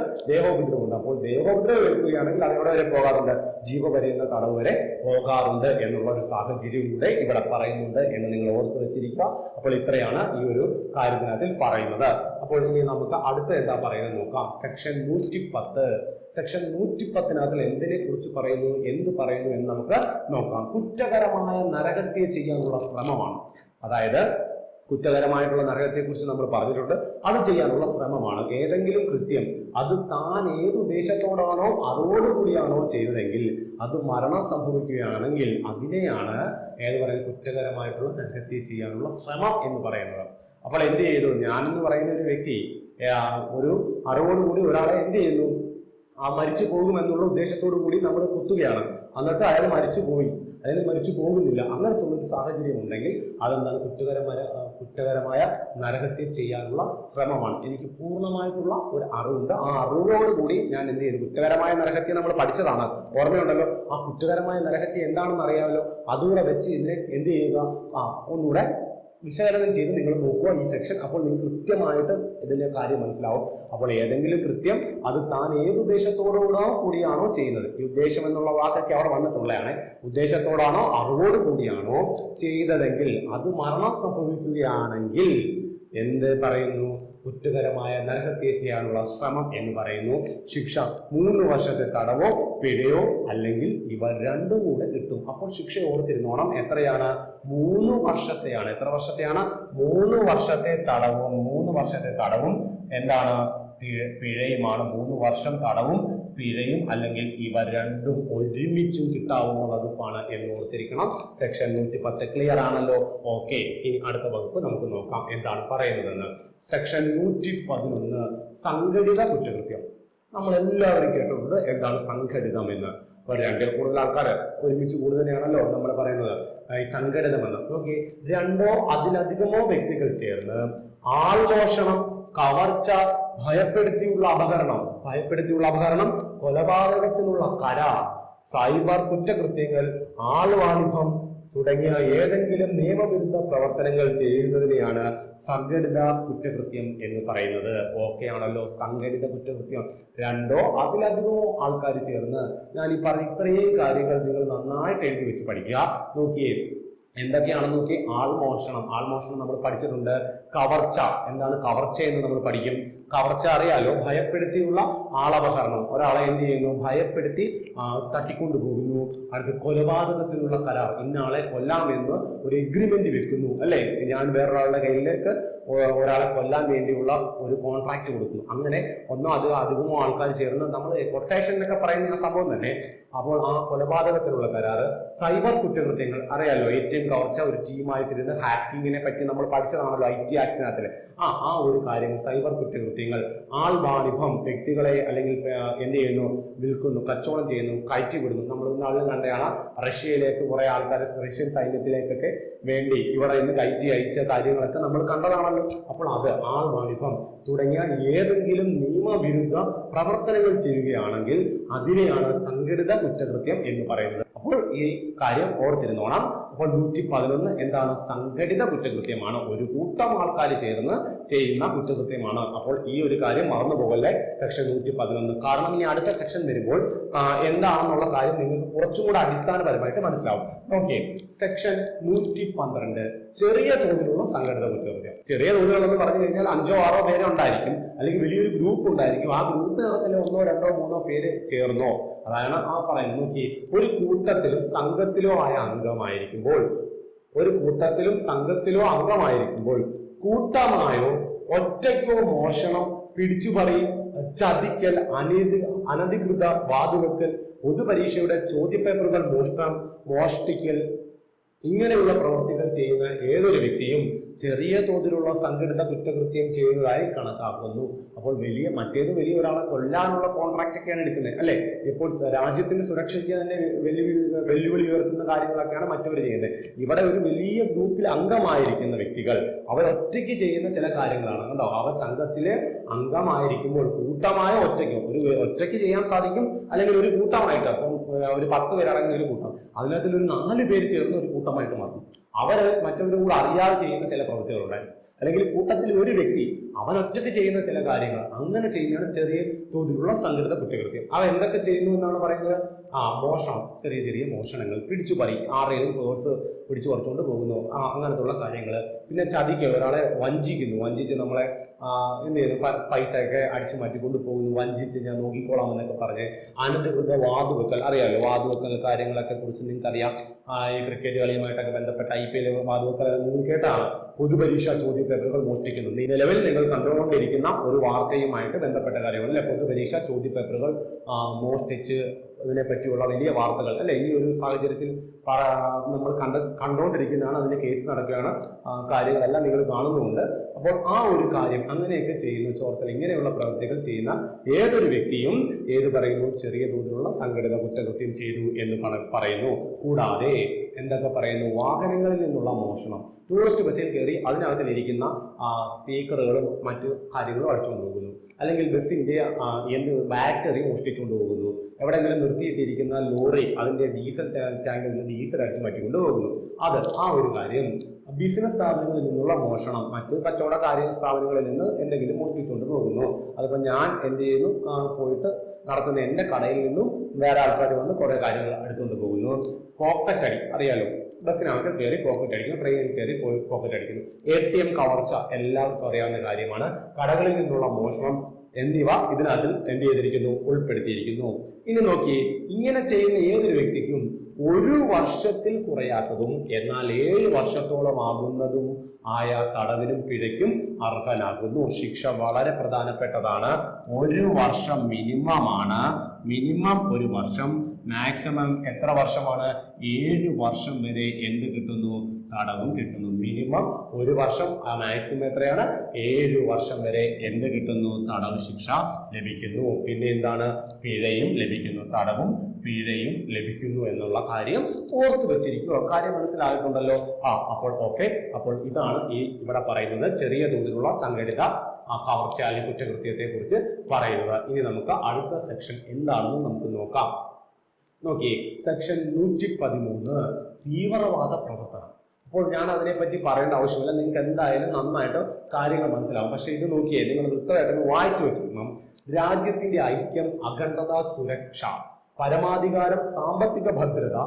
അപ്പോൾ ദേഹോപദ്രവം ഏൽക്കുകയാണെങ്കിൽ അത് എവിടെ വരെ പോകാറുണ്ട്? ജീവപര്യന്തം തടവ് വരെ പോകാറുണ്ട് എന്നുള്ള ഒരു സാഹചര്യം കൂടെ ഇവിടെ പറയുന്നുണ്ട് എന്ന് നിങ്ങൾ ഓർത്ത് വെച്ചിരിക്കുക. അപ്പോൾ ഇത്രയാണ് ഈ ഒരു കാര്യത്തിനകത്തിൽ പറയുന്നത്. അപ്പോൾ ഇനി നമുക്ക് അടുത്ത എന്താ പറയുന്നത് നോക്കാം. സെക്ഷൻ 110. സെക്ഷൻ 110 എന്തിനെ കുറിച്ച് പറയുന്നു, എന്ത് പറയുന്നു എന്ന് നമുക്ക് നോക്കാം. കുറ്റകരമായ നരഹത്യ ചെയ്യാനുള്ള ശ്രമമാണ്. അതായത് കുറ്റകരമായിട്ടുള്ള നരകത്തെക്കുറിച്ച് നമ്മൾ പറഞ്ഞിട്ടുണ്ട്. അത് ചെയ്യാനുള്ള ശ്രമമാണ്. ഏതെങ്കിലും കൃത്യം അത് താൻ ഏത് ഉദ്ദേശത്തോടാണോ അതോടുകൂടിയാണോ ചെയ്തതെങ്കിൽ അത് മരണം സംഭവിക്കുകയാണെങ്കിൽ അതിനെയാണ് പറയുന്നത് കുറ്റകരമായിട്ടുള്ള നരകത്യ ചെയ്യാനുള്ള ശ്രമം എന്ന് പറയുന്നത്. അപ്പോൾ എന്ത് ചെയ്തു? ഞാനെന്ന് പറയുന്ന ഒരു വ്യക്തി ഒരു അറിവോടുകൂടി ഒരാളെ എന്ത് ചെയ്യുന്നു? മരിച്ചു പോകുമെന്നുള്ള ഉദ്ദേശത്തോടു കൂടി നമ്മൾ കുത്തുകയാണ്. എന്നിട്ട് അയാൾ മരിച്ചു പോയി, അല്ലെങ്കിൽ മരിച്ചു പോകുന്നില്ല. അങ്ങനത്തുള്ള ഒരു സാഹചര്യം ഉണ്ടെങ്കിൽ അതെന്താണ്? കുറ്റകരമായ നരഹത്യ ചെയ്യാനുള്ള ശ്രമമാണ്. എനിക്ക് പൂർണ്ണമായിട്ടുള്ള ഒരു അറിവുണ്ട്. ആ അറിവോടുകൂടി ഞാൻ എന്ത് ചെയ്തു? കുറ്റകരമായ നരഹത്യ നമ്മൾ പഠിച്ചതാണ്, ഓർമ്മയുണ്ടല്ലോ. ആ കുറ്റകരമായ നരഹത്യ എന്താണെന്ന് അറിയാമല്ലോ. അതുകൂടെ വെച്ച് ഇതിനെ എന്ത് ചെയ്യുക? ഒന്നുകൂടെ വിശകലനം ചെയ്ത് നിങ്ങൾ നോക്കുക ഈ സെക്ഷൻ. അപ്പോൾ നിങ്ങൾക്ക് കൃത്യമായിട്ട് ഇതിന്റെ കാര്യം മനസ്സിലാവും. അപ്പോൾ ഏതെങ്കിലും കൃത്യം അത് താൻ ഏത് ഉദ്ദേശത്തോടോ കൂടിയാണോ ചെയ്യുന്നത്, ഈ ഉദ്ദേശം എന്നുള്ള വാക്കൊക്കെ അവിടെ വന്നിട്ടുള്ളതാണ്. ഉദ്ദേശത്തോടാണോ അറിവോട് കൂടിയാണോ ചെയ്തതെങ്കിൽ അത് മരണം സംഭവിക്കുകയാണെങ്കിൽ എന്ത് പറയുന്നു? കുറ്റകരമായ നരഹത്യ ചെയ്യാനുള്ള ശ്രമം എന്ന് പറയുന്നു. ശിക്ഷ 3 വർഷത്തെ തടവോ പിഴയോ അല്ലെങ്കിൽ ഇവ രണ്ടും കൂടെ കിട്ടും. അപ്പോൾ ശിക്ഷ ഓർത്തിരുന്നോണം. എത്രയാണ്? 3 വർഷത്തെയാണ്. എത്ര വർഷത്തെയാണ്? 3 വർഷത്തെ തടവും 3 വർഷത്തെ തടവും എന്താണ്? പിഴയുമാണ്. 3 വർഷം തടവും പിഴയും അല്ലെങ്കിൽ ഇവ രണ്ടും ഒരുമിച്ചും കിട്ടാവുന്ന വകുപ്പാണ് എന്ന് ഓർത്തിരിക്കണം. സെക്ഷൻ 110 ക്ലിയർ ആണല്ലോ? ഓക്കെ, ഇനി അടുത്ത വകുപ്പ് നമുക്ക് നോക്കാം എന്താണ് പറയുന്നതെന്ന്. സെക്ഷൻ 111 സംഘടിത കുറ്റകൃത്യം. നമ്മൾ എല്ലാവരും കേട്ടിട്ടുണ്ട് എന്താണ് സംഘടിതം എന്ന്. ഒരു 2-ൽ കൂടുതൽ ആൾക്കാർ ഒരുമിച്ച് കൂടുതലാണല്ലോ നമ്മൾ പറയുന്നത് ഈ സംഘടിതമെന്ന്. നോക്കി, 2ഓ അതിലധികമോ വ്യക്തികൾ ചേർന്ന് ആൾമോഷണം, കവർച്ച, ഭയപ്പെടുത്തിയുള്ള അപഹരണം, കൊലപാതകത്തിനുള്ള കരാർ, സൈബർ കുറ്റകൃത്യങ്ങൾ, ആൾവാണിഭം തുടങ്ങിയ ഏതെങ്കിലും നിയമവിരുദ്ധ പ്രവർത്തനങ്ങൾ ചെയ്യുന്നതിനെയാണ് സംഘടിത കുറ്റകൃത്യം എന്ന് പറയുന്നത്. ഓക്കെ ആണല്ലോ? സംഘടിത കുറ്റകൃത്യം 2ഓ അതിലധികമോ ആൾക്കാർ ചേർന്ന്. ഞാൻ ഈ പറഞ്ഞ ഇത്രയും കാര്യങ്ങൾ നിങ്ങൾ നന്നായിട്ട് എഴുതി വെച്ച് പഠിക്കുക. നോക്കിയേ, എന്തൊക്കെയാണെന്ന് നോക്കി. ആൾമോഷണം നമ്മൾ പഠിച്ചിട്ടുണ്ട്. കവർച്ച, എന്താണ് കവർച്ച എന്ന് നമ്മൾ പഠിക്കും. കവർച്ച അറിയാലോ, ഭയപ്പെടുത്തിയുള്ള ആളപഹരണം. ഒരാളെ എന്ത് ചെയ്യുന്നു? ഭയപ്പെടുത്തി തട്ടിക്കൊണ്ടുപോകുന്നു. അടുത്ത് കൊലപാതകത്തിനുള്ള കരാർ, ഇന്നയാളെ കൊല്ലാമെന്ന് ഒരു എഗ്രിമെന്റ് വെക്കുന്നു, അല്ലെ? ഞാൻ വേറൊരാളുടെ കയ്യിലേക്ക് ഒരാളെ കൊല്ലാൻ വേണ്ടിയുള്ള ഒരു കോൺട്രാക്ട് കൊടുക്കുന്നു. അങ്ങനെ ഒന്നോ അധികമോ ആൾക്കാർ ചേർന്ന് നമ്മൾ കൊട്ടേഷൻ എന്നൊക്കെ പറയുന്ന സംഭവം തന്നെ. അപ്പോൾ ആ കൊലപാതകത്തിനുള്ള കരാറ്. സൈബർ കുറ്റകൃത്യങ്ങൾ അറിയാലോ, ഏറ്റവും കവർച്ച, ഒരു ടീമായിട്ടിരുന്ന് ഹാക്കിങ്ങിനെ പറ്റി നമ്മൾ പഠിച്ചതാണല്ലോ IT ആക്ടിനകത്തില്. ആ ഒരു കാര്യം സൈബർ കുറ്റകൃത്യങ്ങൾ. ആൾവാണിഭം, വ്യക്തികളെ അല്ലെങ്കിൽ എന്ത് ചെയ്യുന്നു? വിൽക്കുന്നു, കച്ചവടം ചെയ്യുന്നു, കയറ്റിവിടുന്നു. നമ്മൾ ഇന്നാളിൽ കണ്ടതാണ് റഷ്യയിലേക്ക് കുറെ ആൾക്കാരെ റഷ്യൻ സൈന്യത്തിലേക്കൊക്കെ വേണ്ടി ഇവിടെ നിന്ന് കയറ്റി അയച്ച കാര്യങ്ങളൊക്കെ നമ്മൾ കണ്ടതാണല്ലോ. അപ്പോൾ അത് ആൾവാണിഭം തുടങ്ങിയ ഏതെങ്കിലും നിയമവിരുദ്ധ പ്രവർത്തനങ്ങൾ ചെയ്യുകയാണെങ്കിൽ അതിനെയാണ് സംഘടിത കുറ്റകൃത്യം എന്ന് പറയുന്നത്. അപ്പോൾ ഈ കാര്യം ഓർത്തിരുന്നോണം. അപ്പോൾ 111 എന്താണ്? സംഘടിത കുറ്റകൃത്യമാണ്. ഒരു കൂട്ടം ആൾക്കാർ ചേർന്ന് ചെയ്യുന്ന കുറ്റകൃത്യമാണ്. അപ്പോൾ ഈ ഒരു കാര്യം മറന്നു പോകല്ലേ, സെക്ഷൻ 111. കാരണം ഇനി അടുത്ത സെക്ഷൻ വരുമ്പോൾ എന്താണെന്നുള്ള കാര്യം നിങ്ങൾക്ക് കുറച്ചും കൂടെ അടിസ്ഥാനപരമായിട്ട് മനസ്സിലാവും. ഓക്കെ, സെക്ഷൻ 112 ചെറിയ തോതിലുള്ള സംഘടിത കുറ്റകൃത്യം. ചെറിയ തോതിലെന്ന് പറഞ്ഞു കഴിഞ്ഞാൽ 5ഓ 6ഓ പേര് ഉണ്ടായിരിക്കും, അല്ലെങ്കിൽ വലിയൊരു ഗ്രൂപ്പ് ഉണ്ടായിരിക്കും. ആ ഗ്രൂപ്പിനകത്തിലെ 1ഓ 2ഓ 3ഓ പേര് ചേർന്നോ, അതാണ് ആ പറയുന്നത്. നോക്കി, ഒരു കൂട്ടത്തിലും സംഘത്തിലോ ആയ അംഗമായിരിക്കുമ്പോൾ, കൂട്ടമായോ ഒറ്റയ്ക്കോ മോഷണം, പിടിച്ചുപറി, ചതിക്കൽ, അനധികൃത വാതുവെക്കൽ, പൊതുപരീക്ഷയുടെ ചോദ്യപേപ്പറുകൾ മോഷ്ടിക്കൽ, ഇങ്ങനെയുള്ള പ്രവൃത്തികൾ ചെയ്യുന്ന ഏതൊരു വ്യക്തിയും ചെറിയ തോതിലുള്ള സംഘടിത കുറ്റകൃത്യം ചെയ്യുന്നതായി കണക്കാക്കുന്നു. അപ്പോൾ മറ്റേത് വലിയ ഒരാളെ കൊല്ലാനുള്ള കോൺട്രാക്ട് ഒക്കെയാണ് എടുക്കുന്നത്, അല്ലെ? ഇപ്പോൾ രാജ്യത്തിന്റെ സുരക്ഷയ്ക്ക് തന്നെ വെല്ലുവിളി ഉയർത്തുന്ന കാര്യങ്ങളൊക്കെയാണ് മറ്റവർ ചെയ്യുന്നത്. ഇവിടെ ഒരു വലിയ ഗ്രൂപ്പിൽ അംഗമായിരിക്കുന്ന വ്യക്തികൾ അവർ ഒറ്റയ്ക്ക് ചെയ്യുന്ന ചില കാര്യങ്ങളാണ് കണ്ടോ. അവർ സംഘത്തിലെ അംഗമായിരിക്കുമ്പോൾ കൂട്ടമായ ഒറ്റയ്ക്ക് ചെയ്യാൻ സാധിക്കും, അല്ലെങ്കിൽ ഒരു കൂട്ടമായിട്ട്. അപ്പം ഒരു 10 പേരടങ്ങുന്ന ഒരു കൂട്ടം, അതിനകത്ത് ഒരു 4 പേര് ചേർന്ന് ഒരു കൂട്ടമായിട്ട് മാറും. അവര് മറ്റവരുടെ കൂടെ അറിയാതെ ചെയ്യുന്ന ചില പ്രവൃത്തികളുണ്ടായി, അല്ലെങ്കിൽ കൂട്ടത്തിൽ ഒരു വ്യക്തി അവൻ ഒറ്റയ്ക്ക് ചെയ്യുന്ന ചില കാര്യങ്ങൾ, അങ്ങനെ ചെയ്യുന്നതാണ് ചെറിയ തോതിലുള്ള സംഘടിത കുറ്റകൃത്യം. അവ എന്തൊക്കെ ചെയ്യുന്നു എന്നാണ് പറയുന്നത്? മോഷണം, ചെറിയ ചെറിയ മോഷണങ്ങൾ, പിടിച്ചുപറി, ആരെയും പേഴ്സ് പിടിച്ചു പറിച്ചുകൊണ്ട് പോകുന്നു, അങ്ങനത്തുള്ള കാര്യങ്ങൾ. പിന്നെ ചതിക്കുക, ഒരാളെ വഞ്ചിച്ച് നമ്മളെ എന്ത് ചെയ്യുന്നു, പൈസയൊക്കെ അടിച്ചു മാറ്റിക്കൊണ്ട് പോകുന്നു, വഞ്ചിച്ച് ഞാൻ നോക്കിക്കോളാം എന്നൊക്കെ പറഞ്ഞ് അനധികൃത വാതുവെക്കൽ, അറിയാമല്ലോ വാതുവെക്കൽ കാര്യങ്ങളൊക്കെ കുറിച്ച് നിങ്ങൾക്കറിയാം. ഈ ക്രിക്കറ്റ് കളിയുമായിട്ടൊക്കെ ബന്ധപ്പെട്ട IPL വാതുവെക്കൽ നിങ്ങൾ കേട്ടാണ്. പൊതുപരീക്ഷാ ചോദ്യപേപ്പറുകൾ മോഷ്ടിക്കുന്നു. നിലവിൽ നിങ്ങൾ കണ്ടുകൊണ്ടിരിക്കുന്ന ഒരു വാർത്തയുമായിട്ട് ബന്ധപ്പെട്ട കാര്യങ്ങൾ, അല്ലെ? പൊതുപരീക്ഷാ ചോദ്യപേപ്പറുകൾ മോഷ്ടിച്ച് അതിനെ പറ്റിയുള്ള വലിയ വാർത്തകൾ, അല്ലെ? ഈ ഒരു സാഹചര്യത്തിൽ നമ്മൾ കണ്ടുകൊണ്ടിരിക്കുന്നതാണ്. അതിന്റെ കേസ് നടക്കുകയാണ്, കാര്യങ്ങളെല്ലാം നിങ്ങൾ കാണുന്നുമുണ്ട്. അപ്പോൾ ആ ഒരു കാര്യം അങ്ങനെയൊക്കെ ചെയ്യുന്നു, ചോർത്തൽ, ഇങ്ങനെയുള്ള പ്രവൃത്തികൾ ചെയ്യുന്ന ഏതൊരു വ്യക്തിയും പറയുന്നു, ചെറിയ തോതിലുള്ള സംഘടിത കുറ്റകൃത്യം ചെയ്തു എന്ന് പറയുന്നു. കൂടാതെ എന്തൊക്കെ പറയുന്നു? വാഹനങ്ങളിൽ നിന്നുള്ള മോഷണം, ടൂറിസ്റ്റ് ബസ്സിൽ കയറി അതിനകത്തിലിരിക്കുന്ന സ്പീക്കറുകളും മറ്റു കാര്യങ്ങളും അടിച്ചുകൊണ്ട് പോകുന്നു, അല്ലെങ്കിൽ ബസ്സിന്റെ ബാറ്ററി മോഷ്ടിച്ചുകൊണ്ട് പോകുന്നു, എവിടെയെങ്കിലും നിർത്തിയിട്ടിരിക്കുന്ന ലോറി അതിന്റെ ഡീസൽ ടാങ്കിൽ നിന്ന് ഡീസൽ അടിച്ചു മാറ്റിക്കൊണ്ട് പോകുന്നു. ആ ഒരു കാര്യം. ബിസിനസ് സ്ഥാപനങ്ങളിൽ നിന്നുള്ള മോഷണം, മറ്റു കച്ചവട സ്ഥാപനങ്ങളിൽ നിന്ന് എന്തെങ്കിലും മോഷ്ടിച്ചുകൊണ്ട് പോകുന്നു. അതിപ്പോൾ ഞാൻ എന്ത് ചെയ്യുന്നു, പോയിട്ട് നടത്തുന്ന എൻ്റെ കടയിൽ നിന്നും വേറെ ആൾക്കാർ വന്ന് കുറെ കാര്യങ്ങൾ എടുത്തുകൊണ്ട് പോകുന്നു. പോക്കറ്റ് അടി, അറിയാലോ, ബസ്സിനകത്ത് കയറി പോക്കറ്റ് അടിക്കുന്നു, ട്രെയിനിൽ കയറി പോക്കറ്റ് അടിക്കുന്നു. ATM കവർച്ച എല്ലാവർക്കും അറിയാവുന്ന കാര്യമാണ്. കടകളിൽ നിന്നുള്ള മോഷണം എന്നിവ ഇതിനകത്ത് എന്ത് ചെയ്തിരിക്കുന്നു, ഉൾപ്പെടുത്തിയിരിക്കുന്നു. ഇനി നോക്കി, ഇങ്ങനെ ചെയ്യുന്ന ഏതൊരു വ്യക്തിക്കും 1 വർഷത്തിൽ കുറയാത്തതും എന്നാൽ 7 വർഷത്തോളം ആകുന്നതും ആയ തടവിനും പിഴയ്ക്കും അർഹനാകുന്നു. ശിക്ഷ വളരെ പ്രധാനപ്പെട്ടതാണ്. 1 വർഷം മിനിമമാണ്, മിനിമം 1 വർഷം, മാക്സിമം എത്ര വർഷമാണ്? 7 വർഷം വരെ എന്ത് കിട്ടുന്നു? തടവും കിട്ടുന്നു. മിനിമം 1 വർഷം, മാക്സിമം എത്രയാണ്? 7 വർഷം വരെ എന്ത് കിട്ടുന്നു? തടവ് ശിക്ഷ ലഭിക്കുന്നു. പിന്നെ എന്താണ്? പിഴയും ലഭിക്കുന്നു. തടവും പിഴയും ലഭിക്കുന്നു എന്നുള്ള കാര്യം ഓർത്തു വെച്ചിരിക്കുക. കാര്യം മനസ്സിലായിട്ടുണ്ടല്ലോ? അപ്പോൾ ഓക്കെ. അപ്പോൾ ഇതാണ് ഇവിടെ പറയുന്നത് ചെറിയ തോതിലുള്ള സംഘടിത കവർച്ച അല്ലെങ്കിൽ കുറ്റകൃത്യത്തെ കുറിച്ച് പറയുന്നത്. ഇനി നമുക്ക് അടുത്ത സെക്ഷൻ എന്താണെന്ന് നമുക്ക് നോക്കാം. നോക്കിയേ, സെക്ഷൻ 113 തീവ്രവാദ പ്രവർത്തനം. അപ്പോൾ ഞാൻ അതിനെപ്പറ്റി പറയേണ്ട ആവശ്യമില്ല, നിങ്ങൾക്ക് എന്തായാലും നന്നായിട്ട് കാര്യങ്ങൾ മനസ്സിലാവും. പക്ഷെ ഇത് നോക്കിയേ, നിങ്ങൾ വൃത്തമായിട്ടൊന്ന് വായിച്ചു വെച്ചിരിക്കണം. രാജ്യത്തിന്റെ ഐക്യം, അഖണ്ഡത, സുരക്ഷ, പരമാധികാരം, സാമ്പത്തിക ഭദ്രത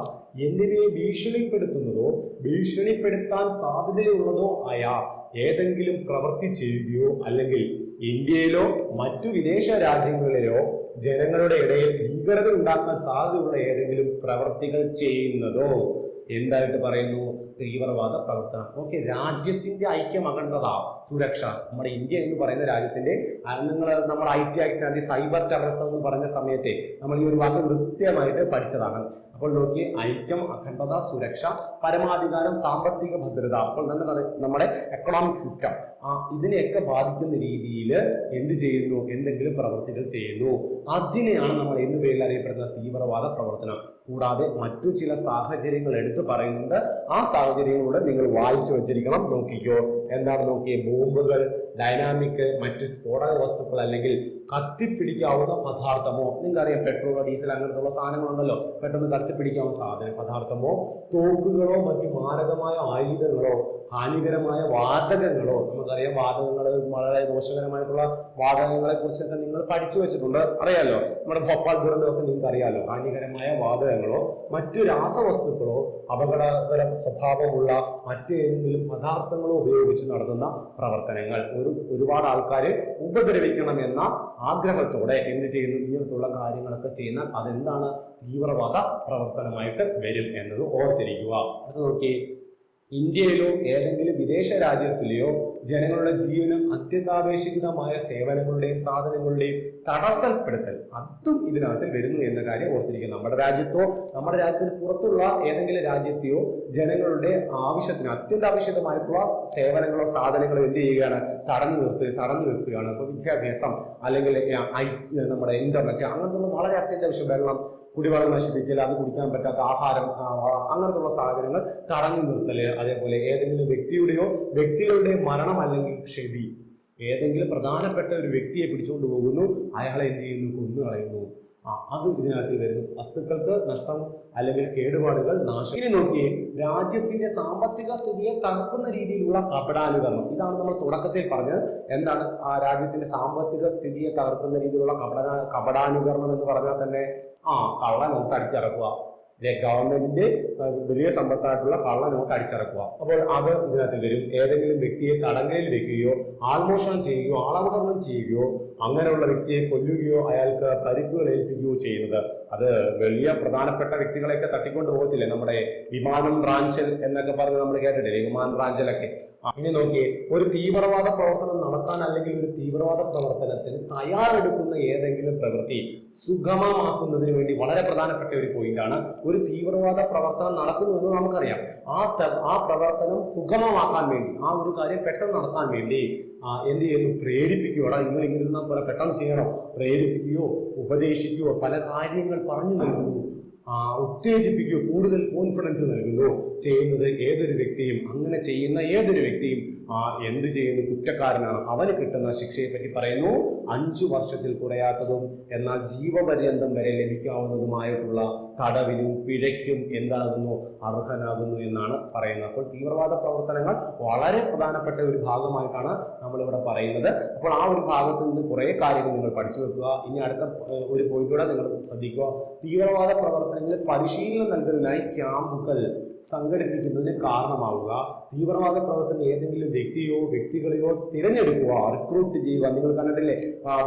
എന്നിവയെ ഭീഷണിപ്പെടുത്തുന്നതോ ഭീഷണിപ്പെടുത്താൻ സാധ്യതയുള്ളതോ ആയ ഏതെങ്കിലും പ്രവൃത്തി ചെയ്യുകയോ അല്ലെങ്കിൽ ഇന്ത്യയിലോ മറ്റു വിദേശ രാജ്യങ്ങളിലോ ജനങ്ങളുടെ ഇടയിൽ ഭീകരത ഉണ്ടാക്കാൻ സാധ്യതയുള്ള ഏതെങ്കിലും പ്രവൃത്തികൾ ചെയ്യുന്നതോ എന്തായിട്ട് പറയുന്നു? തീവ്രവാദ പ്രവർത്തനം. ഓക്കെ, രാജ്യത്തിന്റെ ഐക്യം, അഖണ്ഡത, സുരക്ഷ. നമ്മുടെ ഇന്ത്യ എന്ന് പറയുന്ന രാജ്യത്തിന്റെ നമ്മൾ IT ആക്ട്, സൈബർ ടെററിസം എന്ന് പറഞ്ഞ സമയത്തെ നമ്മൾ ഈ ഒരു വാക്ക് കൃത്യമായിട്ട് പഠിച്ചതാണ്. അപ്പോൾ നോക്കി, ഐക്യം, അഖണ്ഡത, സുരക്ഷ, പരമാധികാരം, സാമ്പത്തിക ഭദ്രത. അപ്പോൾ തന്നെ നമ്മുടെ എക്കണോമിക് സിസ്റ്റം ഇതിനെയൊക്കെ ബാധിക്കുന്ന രീതിയിൽ എന്ത് ചെയ്യുന്നു? എന്തെങ്കിലും പ്രവൃത്തികൾ ചെയ്യുന്നു. അതിനെയാണ് നമ്മൾ എന്ത് പേരിൽ അറിയപ്പെടുന്ന? തീവ്രവാദ പ്രവർത്തനം. കൂടാതെ മറ്റു ചില സാഹചര്യങ്ങൾ എടുത്തു പറയുന്നുണ്ട്. ആ സാഹചര്യങ്ങളിലൂടെ നിങ്ങൾ വായിച്ചു വെച്ചിരിക്കണം. നോക്കിക്കോ, എന്താണ് നോക്കിയേ? ബോംബുകൾ, ഡൈനാമിക്, മറ്റ് സ്ഫോടക വസ്തുക്കൾ, അല്ലെങ്കിൽ കത്തിപ്പിടിക്കാവുന്ന പദാർത്ഥമോ, നിങ്ങൾക്കറിയാം പെട്രോളോ ഡീസൽ അങ്ങനത്തുള്ള സാധനങ്ങളുണ്ടല്ലോ, പെട്ടെന്ന് കത്തിപ്പിടിക്കാവുന്ന പദാർത്ഥമോ, തോക്കുകളോ മറ്റു മാരകമായ ആയുധങ്ങളോ, ഹാനികരമായ വാതകങ്ങളോ. നമുക്കറിയാം വാതകങ്ങൾ, വളരെ ദോഷകരമായിട്ടുള്ള വാതകങ്ങളെ കുറിച്ചൊക്കെ നിങ്ങൾ പഠിച്ചു വെച്ചിട്ടുണ്ട്, അറിയാലോ. നമ്മുടെ ഭോപ്പാൽ ദുരന്തമൊക്കെ നിങ്ങൾക്ക് അറിയാലോ. ഹാനികരമായ വാതകങ്ങളോ മറ്റു രാസവസ്തുക്കളോ അപകടകര സ്വഭാവമുള്ള മറ്റേതെങ്കിലും പദാർത്ഥങ്ങളോ ഉപയോഗിച്ച് നടത്തുന്ന പ്രവർത്തനങ്ങൾ. ഒരുപാട് ആൾക്കാരെ ഉപദ്രവിക്കണം എന്ന ആഗ്രഹത്തോടെ എന്ത് ചെയ്യുന്നു? ഇങ്ങനത്തുള്ള കാര്യങ്ങളൊക്കെ ചെയ്യുന്നാൽ അതെന്താണ്? തീവ്രവാദ പ്രവർത്തനമായിട്ട് വരും എന്നത് ഓർത്തിരിക്കുക. അത് നോക്കി, ഇന്ത്യയിലോ ഏതെങ്കിലും വിദേശ രാജ്യത്തിലെയോ ജനങ്ങളുടെ ജീവനും അത്യന്താപേക്ഷിതമായ സേവനങ്ങളുടെയും സാധനങ്ങളുടെയും തടസ്സപ്പെടുത്തൽ അതും ഇതിനകത്തിൽ വരുന്നു എന്ന കാര്യം ഓർത്തിരിക്കുക. നമ്മുടെ രാജ്യത്തോ നമ്മുടെ രാജ്യത്തിന് പുറത്തുള്ള ഏതെങ്കിലും രാജ്യത്തെയോ ജനങ്ങളുടെ ആവശ്യത്തിന് അത്യന്താപേക്ഷിതമായിട്ടുള്ള സേവനങ്ങളോ സാധനങ്ങളോ എന്ത് ചെയ്യുകയാണ്, തടഞ്ഞു വെക്കുകയാണ്. ഇപ്പോൾ വിദ്യാഭ്യാസം അല്ലെങ്കിൽ നമ്മുടെ ഇന്റർനെറ്റ് അങ്ങനത്തെ വളരെ അത്യന്താപേക്ഷിത വെള്ളം, കുടിവെള്ളം നശിപ്പിക്കൽ, അത് കുടിക്കാൻ പറ്റാത്ത ആഹാരം, അങ്ങനത്തുള്ള സാഹചര്യങ്ങൾ തടഞ്ഞു നിർത്തല്. അതേപോലെ ഏതെങ്കിലും വ്യക്തികളുടെയോ മരണം അല്ലെങ്കിൽ ക്ഷതി, ഏതെങ്കിലും പ്രധാനപ്പെട്ട ഒരു വ്യക്തിയെ പിടിച്ചുകൊണ്ട് പോകുന്നു, അയാളെ എന്ത് ചെയ്യുന്നു, കൊന്നു കളയുന്നു, അത് ഇതിനകത്ത് വരുന്നു. വസ്തുക്കൾക്ക് നഷ്ടം അല്ലെങ്കിൽ കേടുപാടുകൾ, നാശം. ഇനി നോക്കിയേ, രാജ്യത്തിന്റെ സാമ്പത്തിക സ്ഥിതിയെ തകർക്കുന്ന രീതിയിലുള്ള കപടാനുകരണം. ഇതാണ് നമ്മൾ തുടക്കത്തിൽ പറഞ്ഞത്. എന്താണ് ആ രാജ്യത്തിന്റെ സാമ്പത്തിക സ്ഥിതിയെ തകർക്കുന്ന രീതിയിലുള്ള കപടാനുകരണം എന്ന് പറഞ്ഞാൽ തന്നെ കള്ള നോട്ട് അടിച്ചിറക്കുക, ഗവൺമെന്റിന്റെ വലിയ സമ്പത്തായിട്ടുള്ള കള്ള നോട്ട് അടിച്ചിറക്കുക. അപ്പോൾ അത് ഇതിനകത്ത് വരും. ഏതെങ്കിലും വ്യക്തിയെ തടങ്കലിൽ വെക്കുകയോ ആൾമോഷണം ചെയ്യുകയോ ആളവകരണം ചെയ്യുകയോ അങ്ങനെയുള്ള വ്യക്തിയെ കൊല്ലുകയോ അയാൾക്ക് പരിക്കുകൾ ഏൽപ്പിക്കുകയോ ചെയ്യുന്നത്. അത് വലിയ പ്രധാനപ്പെട്ട വ്യക്തികളെയൊക്കെ തട്ടിക്കൊണ്ട് പോകത്തില്ലേ, നമ്മുടെ വിമാനം റാഞ്ചൽ എന്നൊക്കെ പറഞ്ഞ് നമ്മൾ കേട്ടിട്ടില്ലേ, വിമാനം റാഞ്ചലൊക്കെ. ഇനി നോക്കിയേ, ഒരു തീവ്രവാദ പ്രവർത്തനം നടത്താൻ അല്ലെങ്കിൽ ഒരു തീവ്രവാദ പ്രവർത്തനത്തിന് തയ്യാറെടുക്കുന്ന ഏതെങ്കിലും പ്രവൃത്തി സുഗമമാക്കുന്നതിന് വേണ്ടി വളരെ പ്രധാനപ്പെട്ട ഒരു പോയിന്റാണ്. ഒരു തീവ്രവാദ പ്രവർത്തനം നടക്കുന്നു എന്ന് നമുക്കറിയാം. ആ പ്രവർത്തനം സുഗമമാക്കാൻ വേണ്ടി, ആ ഒരു കാര്യം പെട്ടെന്ന് നടത്താൻ വേണ്ടി എന്ത് ചെയ്യുന്നു, പ്രേരിപ്പിക്കുകയോ, നിങ്ങൾ ഇങ്ങനെ പെട്ടെന്ന് ചെയ്യണോ, പ്രേരിപ്പിക്കുകയോ ഉപദേശിക്കുകയോ പല കാര്യങ്ങൾ പറഞ്ഞു നൽകുന്നു, ഉത്തേജിപ്പിക്കുകയോ കൂടുതൽ കോൺഫിഡൻസ് നൽകുന്നു ചെയ്യുന്നത് ഏതൊരു വ്യക്തിയും. അങ്ങനെ ചെയ്യുന്ന ഏതൊരു വ്യക്തിയും എന്ത് ചെയ്യുന്നു, കുറ്റക്കാരനാണ്. അവന് കിട്ടുന്ന ശിക്ഷയെ പറ്റി പറയുന്നു 5 വർഷത്തിൽ കുറയാത്തതും എന്നാൽ ജീവപര്യന്തം വരെ ലഭിക്കാവുന്നതുമായിട്ടുള്ള തടവിനും പിഴയ്ക്കും എന്താകുന്നു, അർഹനാകുന്നു എന്നാണ് പറയുന്നത്. അപ്പോൾ തീവ്രവാദ പ്രവർത്തനങ്ങൾ വളരെ പ്രധാനപ്പെട്ട ഒരു ഭാഗമായിട്ടാണ് നമ്മളിവിടെ പറയുന്നത്. അപ്പോൾ ആ ഒരു ഭാഗത്ത് നിന്ന് കുറേ കാര്യങ്ങൾ നിങ്ങൾ പഠിച്ചു വെക്കുക. ഇനി അടുത്ത ഒരു പോയിന്റൂടെ നിങ്ങൾ ശ്രദ്ധിക്കുക. തീവ്രവാദ പ്രവർത്തനങ്ങളിൽ പരിശീലനം നൽകുന്നതിനായി ക്യാമ്പുകൾ സംഘടിപ്പിക്കുന്നതിന് കാരണമാവുക. തീവ്രവാദ പ്രവർത്തനം ഏതെങ്കിലും വ്യക്തികളെയോ തിരഞ്ഞെടുക്കുക, റിക്രൂട്ട് ചെയ്യുക. നിങ്ങൾ കണ്ടിട്ടില്ലേ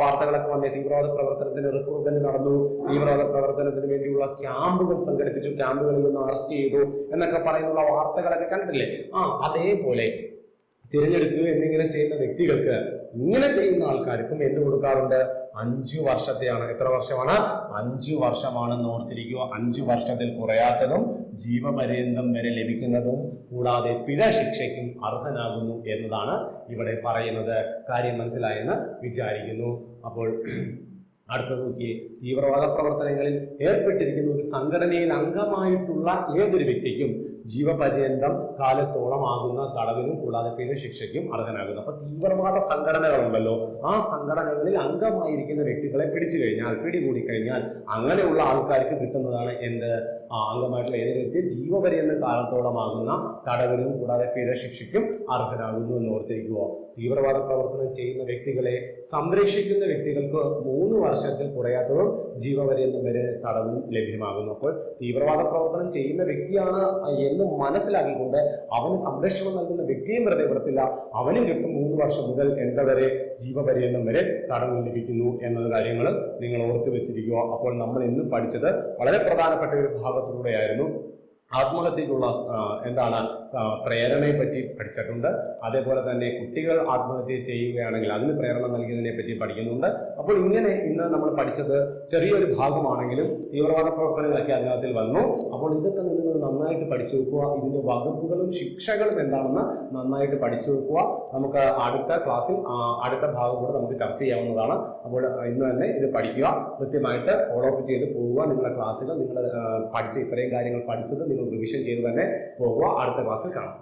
വാർത്തകളൊക്കെ വന്നേ, തീവ്രവാദ പ്രവർത്തനത്തിന് റിക്രൂട്ട്മെന്റ് നടന്നു, തീവ്രവാദ പ്രവർത്തനത്തിന് വേണ്ടിയുള്ള ക്യാമ്പുകൾ സംഘടിപ്പിച്ചു, ക്യാമ്പുകളിൽ നിന്ന് അറസ്റ്റ് ചെയ്തു എന്നൊക്കെ പറയുന്ന വാർത്തകളൊക്കെ കണ്ടിട്ടില്ലേ. അതേപോലെ തിരഞ്ഞെടുക്കുക എന്നിങ്ങനെ ചെയ്യുന്ന വ്യക്തികൾക്ക്, ഇങ്ങനെ ചെയ്യുന്ന ആൾക്കാർക്കും എന്ത് കൊടുക്കാറുണ്ട്, 5 വർഷത്തെയാണ്. എത്ര വർഷമാണ്? 5 വർഷമാണെന്ന് ഓർത്തിരിക്കുക. 5 വർഷത്തിൽ കുറയാത്തതും ജീവപര്യന്തം വരെ ലഭിക്കുന്നതും കൂടാതെ പിഴ ശിക്ഷയ്ക്കും അർഹനാകുന്നു എന്നതാണ് ഇവിടെ പറയുന്നത്. കാര്യം മനസ്സിലായെന്ന് വിചാരിക്കുന്നു. അപ്പോൾ അടുത്തത് നോക്കിയേ, തീവ്രവാദ പ്രവർത്തനങ്ങളിൽ ഏർപ്പെട്ടിരിക്കുന്ന ഒരു സംഘടനയിൽ അംഗമായിട്ടുള്ള ഏതൊരു വ്യക്തിക്കും ജീവപര്യന്തം കാലത്തോളം ആകുന്ന തടവിനും കൂടാതെ പിഴ ശിക്ഷയ്ക്കും അർഹനാകുന്നു. അപ്പൊ തീവ്രവാദ സംഘടനകളുണ്ടല്ലോ, ആ സംഘടനകളിൽ അംഗമായിരിക്കുന്ന വ്യക്തികളെ പിടികൂടി കഴിഞ്ഞാൽ അങ്ങനെയുള്ള ആൾക്കാർക്ക് കിട്ടുന്നതാണ് എന്ത്, അംഗമായിട്ടുള്ള ഏതൊരു വ്യക്തി ജീവപര്യന്തം കാലത്തോളമാകുന്ന തടവിനും കൂടാതെ പിഴ ശിക്ഷയ്ക്കും അർഹനാകുന്നു എന്ന് ഓർത്തിരിക്കുക. തീവ്രവാദ പ്രവർത്തനം ചെയ്യുന്ന വ്യക്തികളെ സംരക്ഷിക്കുന്ന വ്യക്തികൾക്ക് 3 വർഷത്തിൽ കുറയാത്തതും ജീവപര്യന്തം വരെ തടവും ലഭ്യമാകുന്നു. അപ്പോൾ തീവ്രവാദ പ്രവർത്തനം ചെയ്യുന്ന വ്യക്തിയാണ് എന്ന് മനസ്സിലാക്കിക്കൊണ്ട് അവന് സംരക്ഷണം നൽകുന്ന വ്യക്തിയും വെറുതെ വിടത്തില്ല, അവനും കിട്ടും 3 വർഷം മുതൽ വരെ ജീവപര്യന്തം വരെ തടവ് ലഭിക്കുന്നു എന്ന കാര്യങ്ങൾ നിങ്ങൾ ഓർത്തു വെച്ചിരിക്കുക. അപ്പോൾ നമ്മൾ ഇന്ന് പഠിച്ചത് വളരെ പ്രധാനപ്പെട്ട ഒരു ഭാഗത്തിലൂടെയായിരുന്നു. ആത്മഹത്യക്കുള്ള പ്രേരണയെ പറ്റി പഠിച്ചിട്ടുണ്ട്. അതേപോലെ തന്നെ കുട്ടികൾ ആത്മഹത്യ ചെയ്യുകയാണെങ്കിൽ അതിന് പ്രേരണ നൽകിയതിനെ പറ്റി പഠിക്കുന്നുണ്ട്. അപ്പോൾ ഇങ്ങനെ ഇന്ന് നമ്മൾ പഠിച്ചത് ചെറിയൊരു ഭാഗമാണെങ്കിലും തീവ്രവാദ പ്രവർത്തനങ്ങളൊക്കെ അതിനകത്തിൽ വന്നു. അപ്പോൾ ഇതൊക്കെ നിങ്ങൾ നന്നായിട്ട് പഠിച്ചു വെക്കുക. ഇതിന്റെ വകുപ്പുകളും ശിക്ഷകളും എന്താണെന്ന് നന്നായിട്ട് പഠിച്ചു വെക്കുക. നമുക്ക് അടുത്ത ക്ലാസ്സിൽ അടുത്ത ഭാഗം കൂടെ നമുക്ക് ചർച്ച ചെയ്യാവുന്നതാണ്. അപ്പോൾ ഇന്ന് തന്നെ ഇത് പഠിക്കുക, കൃത്യമായിട്ട് ഫോളോ അപ്പ് ചെയ്ത് പോവുക. നിങ്ങളുടെ ക്ലാസ്സുകൾ നിങ്ങൾ പഠിച്ച ഇത്രയും കാര്യങ്ങൾ പഠിച്ചത് നിങ്ങൾ റിവിഷൻ ചെയ്ത് തന്നെ പോകുക. അടുത്ത ക്ലാസ്സിൽ കാണാം.